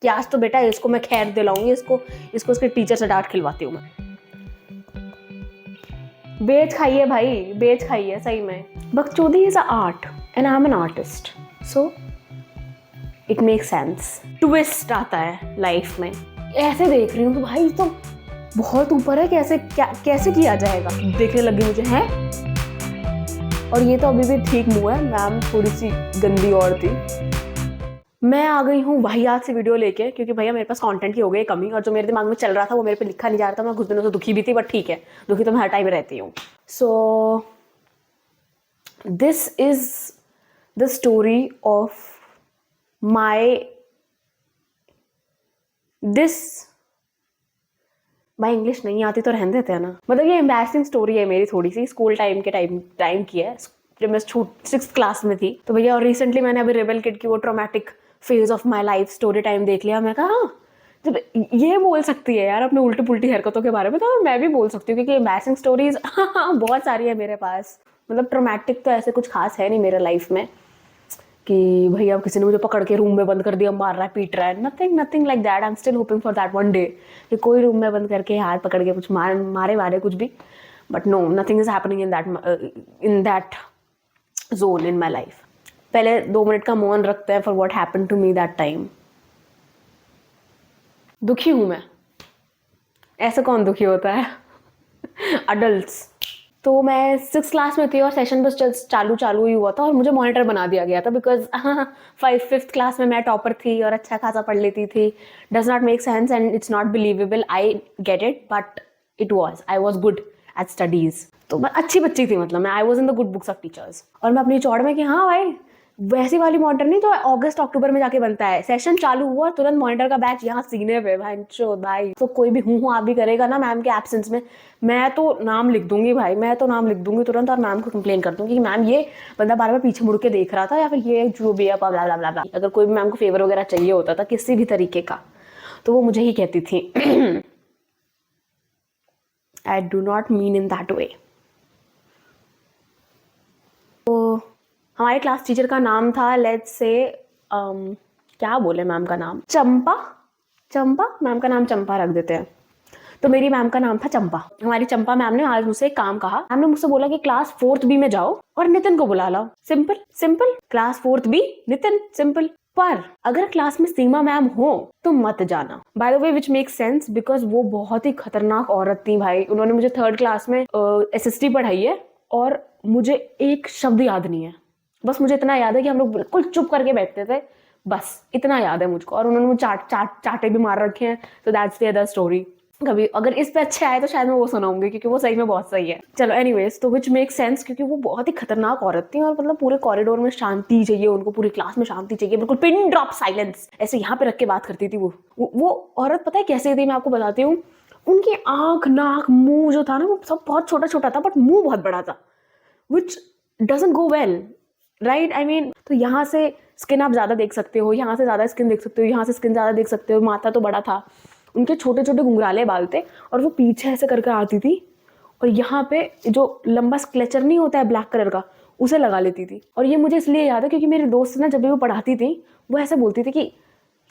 कि आज तो बेटा इसको मैं खैर दिलाऊंगी, इसको इसके टीचर से डांट खिलवाती हूँ मैं। बेच खाइए भाई, बेच खाइए सही में। बकचोदी is a art and I am an artist, so it make sense. Twist आता है लाइफ में। ऐसे देख रही हूँ तो भाई तो बहुत ऊपर है, कैसे किया जाएगा, देखने लगी मुझे है। और ये तो अभी भी ठीक मुंह है, मैम थोड़ी सी गंदी और थी। मैं आ गई हूँ वाहियात से वीडियो लेके, क्योंकि भैया मेरे पास कंटेंट की हो गई कमी, और जो मेरे दिमाग में चल रहा था वो मेरे पे लिखा नहीं जा रहा था। मैं कुछ दिनों से दुखी भी थी, बट ठीक है, दुखी तो मैं हर टाइम रहती हूँ। So this is the story of my भाई इंग्लिश नहीं आती तो रहने देते हैं ना। मतलब ये एम्बैरसिंग स्टोरी है मेरी, थोड़ी सी स्कूल टाइम के टाइम की है, जब मैं 6th क्लास में थी। तो भैया और रिसेंटली मैंने अभी रेबल किड की वो traumatic phase of my life story time देख लिया। मैं कहा जब ये बोल सकती है यार अपने उल्टी पुल्टी हरकतों के बारे में, तो मैं भी बोल सकती हूँ, क्योंकि एम्बैरसिंग स्टोरीज बहुत सारी है मेरे पास। मतलब ट्रॉमेटिक तो ऐसे कुछ खास है नहीं मेरे लाइफ में कि भैया किसी ने मुझे पकड़ के रूम में बंद कर दिया, मार रहा है, पीट रहा है। Nothing like that. I am still hoping for that one day कि कोई रूम में बंद करके हाथ पकड़ के कुछ मारे वारे कुछ भी। But no, nothing is happening in that zone in my life. पहले 2 मिनट का मौन रखते हैं for what happened to me that time. दुखी हूं मैं। ऐसे कौन दुखी होता है? अडल्ट्स। तो मैं 6th क्लास में थी और सेशन बस चालू ही हुआ था और मुझे मॉनिटर बना दिया गया था, बिकॉज 5th क्लास में मैं टॉपर थी और अच्छा खासा पढ़ लेती थी। Does not make sense and it's not believable, I get it, but I was good at studies. तो मैं अच्छी बच्ची थी, मतलब मैं I was in the good books of teachers. और मैं अपनी चौड़ में कि हाँ भाई वैसी वाली मॉनिटर नहीं तो अगस्त अक्टूबर में जाके बनता है। सेशन चालू हुआ तुरंत मॉनिटर का बैच यहाँ सीने पे भाई। तो कोई भी हूँ आप भी करेगा ना मैम के एब्सेंस में, मैं तो नाम लिख दूंगी भाई, मैं तो नाम लिख दूंगी तुरंत और मैम को कंप्लेन कर दूंगी कि मैम ये बंदा बार बार पीछे मुड़ के देख रहा था, या फिर ये जो भी है ब्ला ब्ला ब्ला। अगर कोई भी मैम को फेवर वगैरह चाहिए होता था किसी भी तरीके का तो वो मुझे ही कहती थी। I do not mean in that way. तो हमारे क्लास टीचर का नाम था, लेट्स से क्या बोले मैम का नाम, चंपा मैम का नाम चंपा रख देते हैं। तो मेरी मैम का नाम था चंपा। हमारी चंपा मैम ने आज मुझसे एक काम कहा। मैम ने मुझसे बोला कि क्लास 4th बी में जाओ और नितिन को बुला लाओ। Simple class 4th B Nitin, simple. पर अगर क्लास में सीमा मैम हो तो मत जाना। By the way which make sense, because वो बहुत ही खतरनाक औरत थी भाई। उन्होंने मुझे 3rd क्लास में SST पढ़ाई है और मुझे एक शब्द याद नहीं है। बस मुझे इतना याद है कि हम लोग बिल्कुल चुप करके बैठते थे, बस इतना याद है मुझको। और उन्होंने मुझे चाटे भी मार रखे हैं, तो दैट्स द अदर स्टोरी। कभी अगर इस पे अच्छे आए तो शायद मैं वो सुनाऊंगी, क्योंकि वो सही में बहुत सही है। चलो एनीवेज, तो विच मेक सेंस, क्योंकि वो बहुत ही खतरनाक औरत थी। और मतलब पूरे कॉरिडोर में शांति चाहिए उनको, पूरी क्लास में शांति चाहिए, बिल्कुल पिन ड्रॉप साइलेंस, ऐसे यहाँ पे रख के बात करती थी वो औरत। पता है कैसे थी, मैं आपको बताती हूँ। उनकी आंख, नाक, मुंह जो था ना वो सब बहुत छोटा छोटा था, बट मुंह बहुत बड़ा था, विच doesn't go well, right. I mean, तो यहाँ से स्किन आप ज्यादा देख सकते हो, यहाँ से ज्यादा स्किन देख सकते हो, यहाँ से स्किन ज्यादा देख सकते हो। माथा तो बड़ा था, उनके छोटे छोटे घुंघराले बाल थे और वो पीछे ऐसे करके आती थी और यहाँ पे जो लंबा स्क्लेचर नहीं होता है ब्लैक कलर का, उसे लगा लेती थी। और ये मुझे इसलिए याद है क्योंकि मेरी दोस्त ना जब भी वो पढ़ाती थी वो ऐसे बोलती थी कि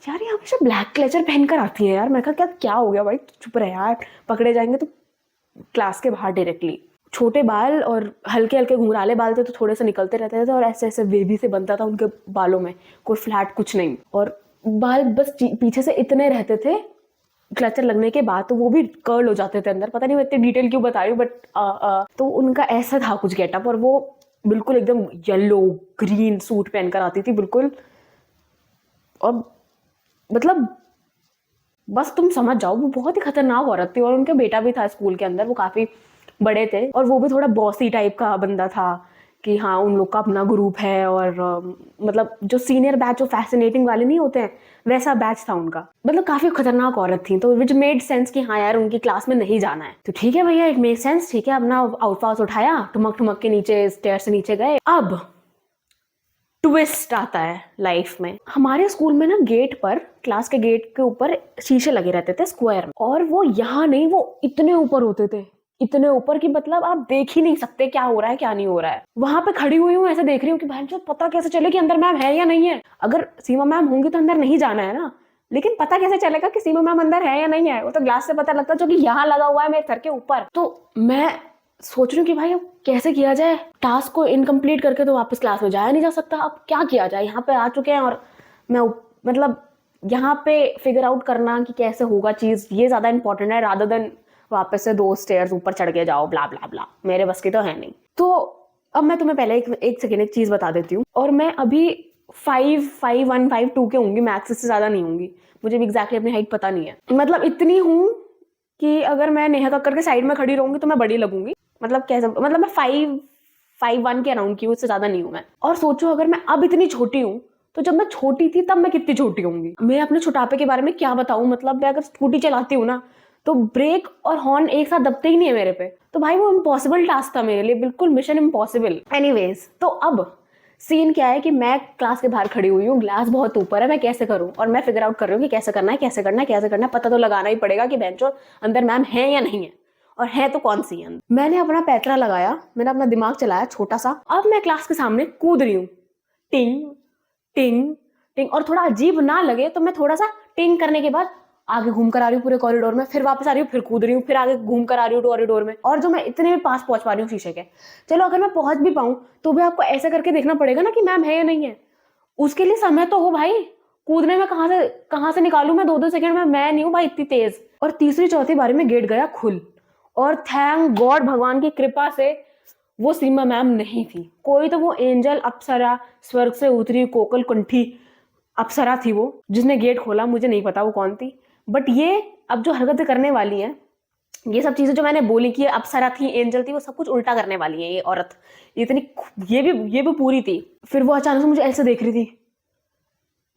यार ये हमेशा ब्लैक क्लेचर पहनकर आती है यार। मैं कहा क्या हो गया भाई, चुप रहे यार, पकड़े जाएंगे तो क्लास के बाहर डायरेक्टली। छोटे बाल और हल्के हल्के घुंघराले बाल थे तो थोड़े से निकलते रहते थे और ऐसे ऐसे वेवी से बनता था उनके बालों में, कोई फ्लैट कुछ नहीं। और बाल बस पीछे से इतने रहते थे क्लचर लगने के बाद, तो वो भी कर्ल हो जाते थे अंदर। पता नहीं मैं इतनी डिटेल क्यों बता रही हूँ, बट तो उनका ऐसा था कुछ गेटअप। और वो बिल्कुल एकदम येलो ग्रीन सूट पहनकर आती थी बिल्कुल। और मतलब बस तुम समझ जाओ, वो बहुत ही खतरनाक औरत थी। और उनका बेटा भी था स्कूल के अंदर, वो काफी बड़े थे और वो भी थोड़ा बॉसी टाइप का बंदा था कि हाँ उन लोग का अपना ग्रुप है। और मतलब जो सीनियर बैच, जो फैसिनेटिंग वाले नहीं होते हैं, वैसा बैच था उनका। मतलब काफी खतरनाक औरत थी, तो विच मेड सेंस कि हाँ यार उनकी क्लास में नहीं जाना है। तो ठीक है भैया, इट मेक सेंस, ठीक है। अपना आउटपास उठाया, ठुमक ठुमक के नीचे स्टेयर से नीचे गए। अब ट्विस्ट आता है लाइफ में। हमारे स्कूल में ना गेट पर, क्लास के गेट के ऊपर शीशे लगे रहते थे स्क्वायर में, और वो यहाँ नहीं, वो इतने ऊपर होते थे, इतने ऊपर कि मतलब आप देख ही नहीं सकते क्या हो रहा है क्या नहीं हो रहा है। वहां पे खड़ी हुई हूँ, ऐसे देख रही हूँ कि भाई जो पता कैसे चले कि अंदर मैम है या नहीं है। अगर सीमा मैम होंगी तो अंदर नहीं जाना है ना, लेकिन पता कैसे चलेगा कि सीमा मैम अंदर है या नहीं है? वो तो ग्लास से पता लगता है, जो कि यहाँ लगा हुआ है मेरे सर के ऊपर। तो मैं सोच रही हूँ कि भाई अब कैसे किया जाए, टास्क को इनकम्प्लीट करके तो वापस क्लास में जाया नहीं जा सकता, अब क्या किया जाए? यहाँ पे आ चुके हैं और मैं मतलब यहाँ पे फिगर आउट करना कि कैसे होगा चीज़, ये ज़्यादा इंपॉर्टेंट है रादर देन वापस से 2 स्टेयर्स ऊपर चढ़ के जाओ, ब्ला ब्ला ब्ला, मेरे बस की तो है नहीं। तो अब मैं तुम्हें पहले एक सेकेंड एक चीज़ बता देती हूँ, और मैं अभी 5'1", 5'2" के होंगी, मैक्स से ज़्यादा नहीं होंगी, मुझे भी एग्जैक्टली अपनी हाइट पता नहीं है। मतलब इतनी हूँ कि अगर मैं नेहा कक्कर के साइड में खड़ी रहूंगी तो मैं बड़ी लगूंगी। मतलब कैसे, मतलब मैं 5'1" के अराउंड की हूँ, उससे ज़्यादा नहीं हूँ मैं। और सोचो अगर मैं अब इतनी छोटी हूँ तो जब मैं छोटी थी तब मैं कितनी छोटी होंगी। मैं अपने छोटापे के बारे में क्या बताऊं, मतलब मैं अगर स्कूटी चलाती हूँ ना तो ब्रेक और हॉर्न एक साथ दबते ही नहीं है मेरे पे, तो भाई वो इम्पॉसिबल टास्क था मेरे लिए, बिल्कुल मिशन इम्पॉसिबल। एनीवेज, तो अब सीन क्या है कि मैं क्लास के बाहर खड़ी हुई हूँ, ग्लास बहुत ऊपर है, मैं कैसे करूँ? और मैं फिगर आउट कर रही हूँ कि कैसे करना है, कैसे करना है, कैसे करना है। पता तो लगाना ही पड़ेगा कि बेंचो अंदर मैम है या नहीं है, और है तो कौन सी है। मैंने अपना पैतरा लगाया, मैंने अपना दिमाग चलाया छोटा सा, अब मैं क्लास के सामने कूद रही हूँ, टिंग टिंग टिंग। और थोड़ा अजीब ना लगे तो मैं थोड़ा सा टिंग करने के बाद आगे घूम कर आ रही हूँ पूरे कॉरिडोर में, फिर वापस आ रही हूँ, फिर कूद रही हूँ, फिर आगे घूम कर आ रही हूँ कॉरिडोर में, और जो मैं इतने में पास पहुंच पा रही हूँ शीशे के। चलो अगर मैं पहुंच भी पाऊं तो भी आपको ऐसा करके देखना पड़ेगा ना कि मैम है या नहीं है, उसके लिए समय तो हो भाई। कूदने में कहां से निकालू मैं 2-2 सेकंड में? मैं नहीं हूँ भाई इतनी तेज। और तीसरी चौथी बारी में गेट गया खुल, और थैंक गॉड, भगवान की कृपा से वो सीमा मैम नहीं थी, कोई तो वो एंजल अप्सरा स्वर्ग से उतरी कोकल कंठी अप्सरा थी वो, जिसने गेट खोला। मुझे नहीं पता वो कौन थी, बट ये अब जो हरकतें करने वाली है, ये सब चीजें जो मैंने बोली कि अप्सरा थी, एंजल थी, वो सब कुछ उल्टा करने वाली है ये औरत। इतनी ये भी पूरी थी। फिर वो अचानक से मुझे ऐसे देख रही थी,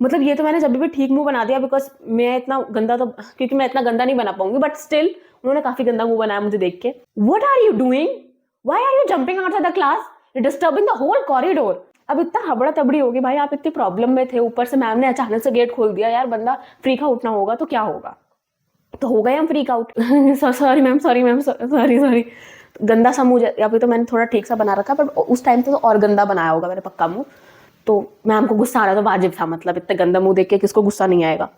मतलब ये तो मैंने जब भी ठीक मुंह बना दिया, बिकॉज मैं इतना गंदा तो, क्योंकि मैं इतना गंदा नहीं बना पाऊंगी, बट स्टिल उन्होंने काफी गंदा मुंह बनाया मुझे देख के। What are you doing? Why are you jumping outside the class? You disturbing the whole corridor. अब इतना हबड़ा तबड़ी होगी भाई, आप इतनी प्रॉब्लम में थे, ऊपर से मैम ने अचानक से गेट खोल दिया, यार बंदा फ्रीक आउट ना होगा तो क्या होगा? तो हो गए हम freak out. Sorry ma'am, sorry ma'am, sorry sorry. गंदा सा मुंह, या फिर तो मैंने थोड़ा ठीक सा बना रखा, बट उस टाइम पे तो और गंदा बनाया होगा मैंने पक्का मुंह। तो मैम को गुस्सा आ रहा था, वाजिब था, मतलब इतना गंदा मुंह देख के किसको गुस्सा नहीं आएगा।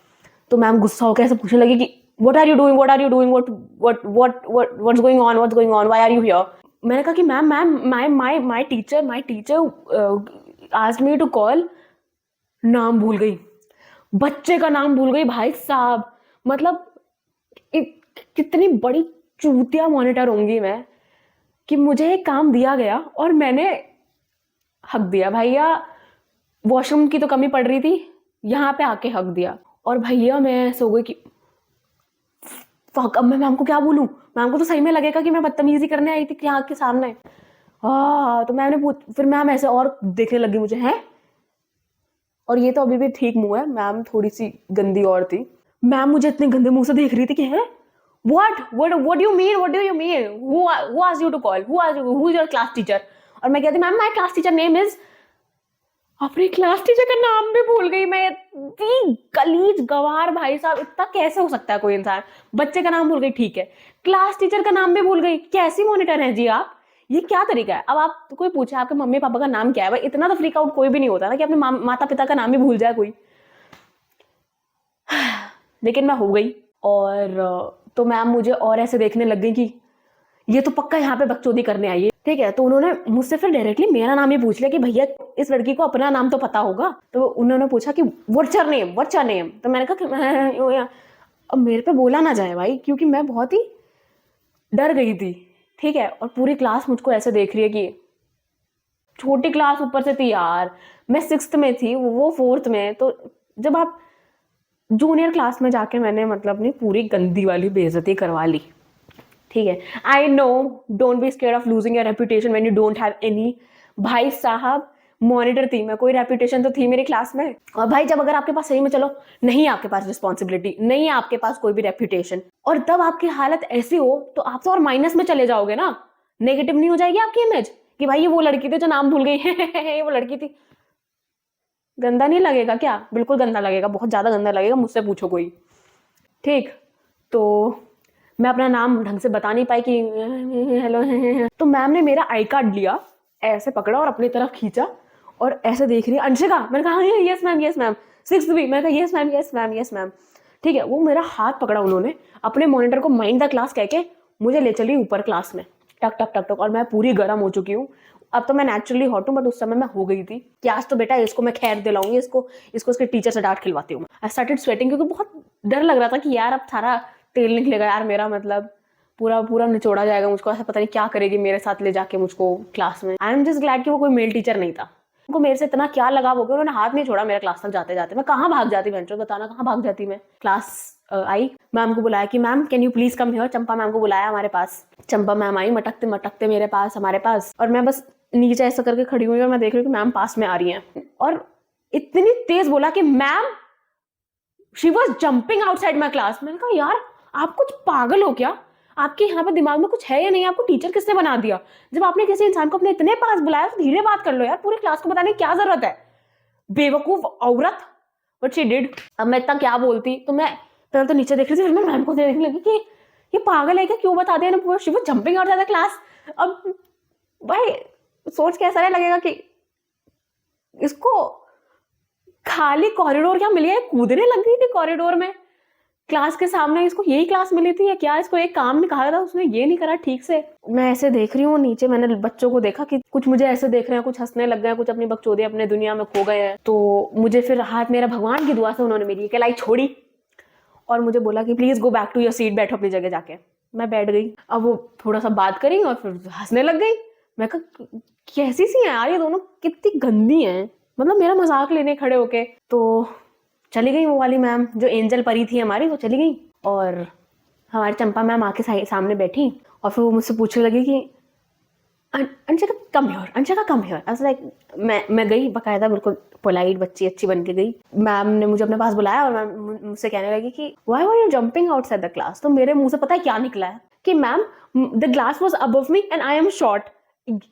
तो मैम गुस्सा होकर ऐसे पूछने लगी कि what are you doing, what are you doing, what's going on, what's going on, why are you here? मैंने कहा कि ma'am ma'am my teacher asked me to call. नाम भूल गई, बच्चे का नाम भूल गई भाई साहब। मतलब कितनी बड़ी चूतिया मॉनिटर होंगी मैं कि मुझे एक काम दिया गया और मैंने हक दिया। भैया वॉशरूम की तो कमी पड़ रही थी, यहाँ पे आके हक दिया। और भैया मैं सो गई कि फक, अब मैं मैम को क्या बोलूं? मैम को तो सही में लगेगा कि मैं बदतमीजी करने आई थी यहाँ के सामने। तो मैंने फिर मैम ऐसे और देखने लगी मुझे, है। और ये तो अभी भी ठीक मुंह है, मैम थोड़ी सी गंदी और थी। मैम मुझे इतने गंदे मुंह से देख रही थी कि है what do you mean, what do you mean, who asked you to call, who is your class teacher? और मैं कहती ma'am my class teacher name is, अपने क्लास टीचर का नाम भी भूल गई मैं। इतनी गलीज गवार भाई साहब, इतना कैसे हो सकता है कोई इंसान? बच्चे का नाम भूल गई ठीक है, क्लास टीचर का नाम भी भूल गई, कैसी मॉनिटर है जी आप? ये क्या तरीका है? अब आप कोई पूछे आपके मम्मी पापा का नाम क्या है, भाई इतना तो फ्रीक आउट कोई भी नहीं होता ना कि अपने माता पिता का नाम ही भूल जाए कोई। लेकिन मैं हो गई, और तो मैम मुझे और ऐसे देखने लग गई कि ये तो पक्का यहाँ पे बकचोदी करने आई है, ठीक है। तो उन्होंने मुझसे फिर डायरेक्टली मेरा नाम ही पूछ लिया कि भैया इस लड़की को अपना नाम तो पता होगा। तो उन्होंने पूछा कि what's your name, what's your name? तो मैंने कहा कि अब मेरे पे बोला ना जाए भाई, क्योंकि मैं बहुत ही डर गई थी, ठीक है। और पूरी क्लास मुझको ऐसे देख रही है कि छोटी क्लास ऊपर से थी यार, मैं 6th में थी, वो 4th में। तो जब आप जूनियर क्लास में जाके मैंने मतलब अपनी पूरी गंदी वाली बेइज्जती करवा ली, ठीक है। I know, don't be scared of losing your reputation when you don't have any. भाई साहब मॉनिटर थी मैं, कोई रेपुटेशन तो थी मेरी क्लास में। और भाई जब अगर आपके पास सही में, चलो नहीं आपके पास रिस्पॉन्सिबिलिटी, नहीं आपके पास कोई भी रेपुटेशन, और तब आपकी हालत ऐसी हो तो आप तो और माइनस में चले जाओगे ना, नेगेटिव नहीं हो जाएगी आपकी इमेज कि भाई ये वो लड़की थी जो नाम भूल गई ये वो लड़की थी। गंदा नहीं लगेगा क्या? बिल्कुल गंदा लगेगा, बहुत ज्यादा गंदा लगेगा, मुझसे पूछो कोई, ठीक। तो मैं अपना नाम ढंग से बता नहीं पाई कि हेलो तो मैम ने मेरा आई कार्ड लिया, ऐसे पकड़ा और अपनी तरफ खींचा, और ऐसे देख रही है, अंशिका। मैंने कहा yes ma'am, yes ma'am. Sixth भी। मैं कहा yes ma'am yes ma'am yes ma'am. ठीक है, वो मेरा हाथ पकड़ा उन्होंने, अपने मॉनिटर को माइंड द क्लास कह के मुझे ले चली ऊपर क्लास में, टक टक टक टक। और मैं पूरी गर्म हो चुकी हूँ। अब तो मैं नेचुरली हॉट हूँ, बट उस समय मैं हो गई थी कि आज तो बेटा इसको मैं खैर दिलाऊंगी, इसको उसके टीचर से डांट खिलवाती हूँ। आई स्टार्टेड स्वेटिंग, क्योंकि बहुत डर लग रहा था कि यार अब सारा तेल निकलेगा यार मेरा, मतलब पूरा पूरा निचोड़ा जाएगा मुझको, ऐसा पता नहीं क्या करेगी मेरे साथ ले जाके मुझको क्लास में। आई एम जस्ट ग्लैड कि वो कोई मेल टीचर नहीं था। उनको मेरे से इतना क्या लगाव हो गया, उन्होंने हाथ नहीं छोड़ा मेरे क्लास तक जाते जाते। मैं कहाँ भाग जाती बहनचोद, बताना कहाँ भाग जाती मैं। क्लास आई, मैम को बुलाया कि ma'am can you please come here. Champa ma'am को बुलाया हमारे पास। चंपा मैम आई मटकते मटकते मेरे पास, हमारे पास, और मैं बस नीचे ऐसा करके खड़ी हुई और मैं देख रही हूँ कि मैम पास में आ रही हैं। और इतनी तेज बोला कि ma'am, she was jumping outside my class. मैंने कहा यार आप कुछ पागल हो क्या, आपके यहाँ पे दिमाग में कुछ है या नहीं, आपको टीचर किसने बना दिया? जब आपने किसी इंसान को अपने इतने पास बुलाया तो धीरे बात कर लो यार, पूरी क्लास को बताने की क्या जरूरत है, बेवकूफ औरत। But she did. अब मैं इतना क्या बोलती, तो मैं पहले तो नीचे देख रही थी, फिर मैं मैम को देखने लगी कि ये पागल है क्या, क्यों बता दिया ना, she was jumping out the class. अब भाई सोच के ऐसा नहीं लगेगा कि इसको खाली कॉरिडोर क्या मिली है, कूदने लग गई थी कॉरिडोर में क्लास के सामने। इसको यही क्लास मिली थी या क्या, इसको एक काम नहीं कहा था, उसने ये नहीं करा ठीक से। मैं ऐसे देख रही हूँ नीचे, मैंने बच्चों को देखा कि कुछ मुझे ऐसे देख रहे हैं, कुछ हंसने लग गए, कुछ अपनी बकचोदी अपने दुनिया में खो गए हैं। तो मुझे फिर हाथ मेरा भगवान की दुआ से उन्होंने मेरी कलाई छोड़ी और मुझे बोला कि please go back to your seat, बैठो अपनी जगह जाके। मैं बैठ गई। अब वो थोड़ा सा बात करी और फिर हंसने लग गई। मैं कहा कैसी सी हैं यार ये दोनों, कितनी गंदी हैं, मतलब मेरा मजाक लेने खड़े होके। तो चली गई वो वाली मैम जो एंजल परी थी हमारी, वो चली गई और हमारी चंपा मैम आके सामने बैठी और फिर वो मुझसे पूछने लगी कि Anshika come here, Anshika come here. I was like मैं गई बकायदा, बिल्कुल पोलाइट बच्ची अच्छी बन के गई। मैम ने मुझे अपने पास बुलाया और मैम मुझसे कहने लगी कि why were you jumping outside the class. तो मेरे मुंह से पता है क्या निकला है कि ma'am the glass was above me and I am short.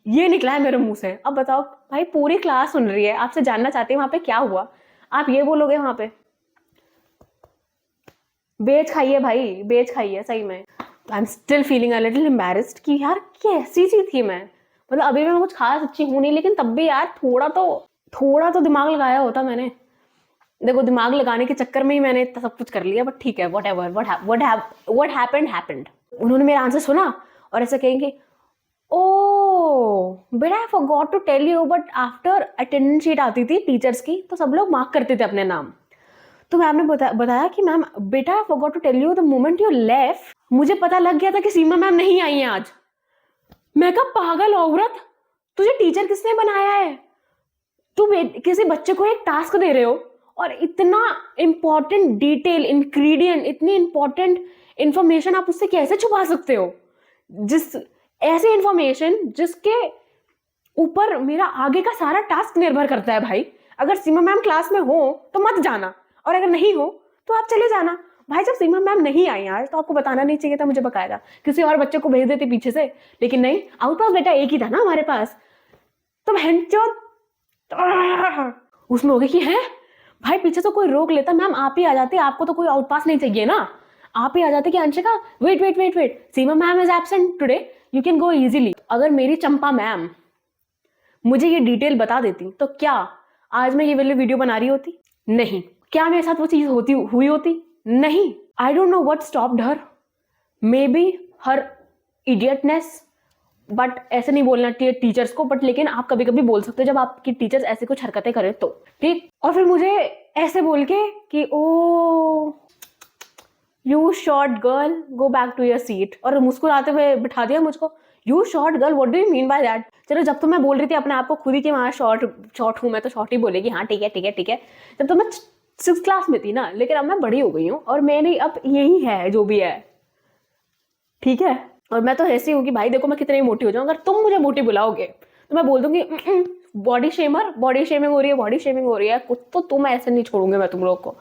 ये निकला है मेरे मुंह से। अब बताओ भाई, पूरी क्लास सुन रही है, आपसे जानना चाहती है वहां पे क्या हुआ, आप ये बोलोगे वहां पे? बेच खाइए भाई, बेच खाइए सही में। I am still feeling a little embarrassed कि यार कैसी सी थी मैं, मतलब अभी मैं कुछ खास अच्छी हूं नहीं, लेकिन तब भी यार थोड़ा तो दिमाग लगाया होता मैंने। देखो दिमाग लगाने के चक्कर में ही मैंने सब कुछ कर लिया, बट ठीक है, व्हाटएवर, व्हाट हैपेंड हैपेंड। उन्होंने मेरा आंसर सुना और ऐसे कहेंगे, ओह बेटा I forgot to tell you, but after attendance sheet आती थी टीचर्स की तो सब लोग मार्क करते थे अपने नाम। तो मैम ने बताया कि मैम बेटा I forgot to tell you the moment you left, मुझे पता लग गया था कि सीमा मैम नहीं आई हैं आज। मैं कहा पागल औरत, तुझे टीचर किसने बनाया है? तुम किसी बच्चे को एक टास्क दे रहे हो और इतना इंपॉर्टेंट डिटेल इंग्रेडिएंट, इतनी इंपॉर्टेंट इंफॉर्मेशन आप उससे कैसे छुपा सकते हो? जिस ऐसी इंफॉर्मेशन जिसके ऊपर मेरा आगे का सारा टास्क निर्भर करता है भाई। अगर सीमा मैम क्लास में हो तो मत जाना, और अगर नहीं हो तो आप चले जाना। भाई जब सीमा मैम नहीं आई यार तो आपको बताना नहीं चाहिए था मुझे, बकायदा किसी और बच्चे को भेज देते पीछे से, लेकिन नहीं, आउट पास बेटा एक ही था ना हमारे पास। तो उसमें हो गई कि है भाई पीछे से कोई रोक लेता, मैम आप ही आ जाते, आपको तो कोई आउट पास नहीं चाहिए ना, आप ही आ जाते कि Anshika wait wait wait wait, Seema ma'am is absent today, you can go easily. अगर मेरी चंपा मैम मुझे ये डिटेल बता देती तो क्या आज मैं ये वाली वीडियो बना रही होती? नहीं। क्या मेरे साथ वो चीज हुई होती? नहीं। I don't know what stopped her, maybe her idiotness, but ऐसे नहीं बोलना चाहिए टीचर्स को, बट लेकिन आप कभी कभी बोल सकते हो जब आपकी टीचर्स ऐसे कुछ हरकतें करें तो, ठीक। और फिर मुझे ऐसे बोल के कि oh you short girl go back to your seat, और मुस्कुराते हुए बिठा दिया मुझको। You short girl, what do you mean by that? चलो जब तो मैं बोल रही थी अपने आप को खुद ही कि वहां शॉर्ट हूं मैं, तो शॉर्ट ही बोलेगी, हाँ ठीक है ठीक है ठीक है। जब तो मैं 6th क्लास में थी ना, लेकिन अब मैं बड़ी हो गई हूँ और मैंने अब यही है जो भी है, ठीक है। और मैं तो ऐसी हूँ कि भाई देखो मैं कितनी मोटी हो जाऊँ, अगर तुम मुझे मोटी बुलाओगे तो मैं बोल दूंगी बॉडी शेमर, बॉडी शेमिंग हो रही है, बॉडी शेमिंग हो रही है कुछ, तो तुम ऐसे नहीं छोड़ूंगे मैं तुम लोग को।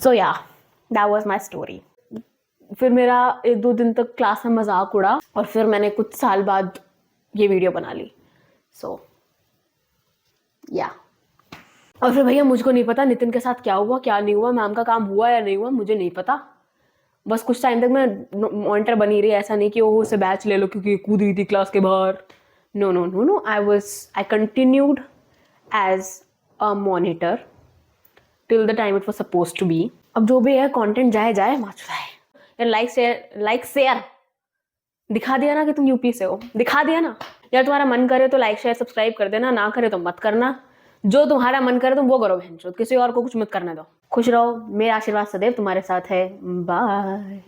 सो या दैट वाज माय स्टोरी। फिर मेरा 1-2 दिन तक क्लास में मजाक उड़ा और फिर मैंने कुछ साल बाद ये वीडियो बना ली। सो या और फिर भैया मुझको नहीं पता नितिन के साथ क्या हुआ क्या नहीं हुआ, मैम का काम हुआ या नहीं हुआ मुझे नहीं पता। बस कुछ टाइम तक मैं मॉनिटर बनी रही, ऐसा नहीं कि वो उसे बैच ले लो क्योंकि कूद रही थी क्लास के बाहर। No no no no, I continued as a monitor till the time it was suppose to be. अब जो भी है कंटेंट जाए जाए माचुदा है यार। लाइक शेयर दिखा दिया ना कि तुम यूपी से हो, दिखा दिया ना यार। तुम्हारा मन करे तो लाइक शेयर सब्सक्राइब कर देना, ना करे तो मत करना। जो तुम्हारा मन करे तुम वो करो बहनचोद, किसी और को कुछ मत करने दो। खुश रहो, मेरा आशीर्वाद सदैव तुम्हारे साथ है। बाय।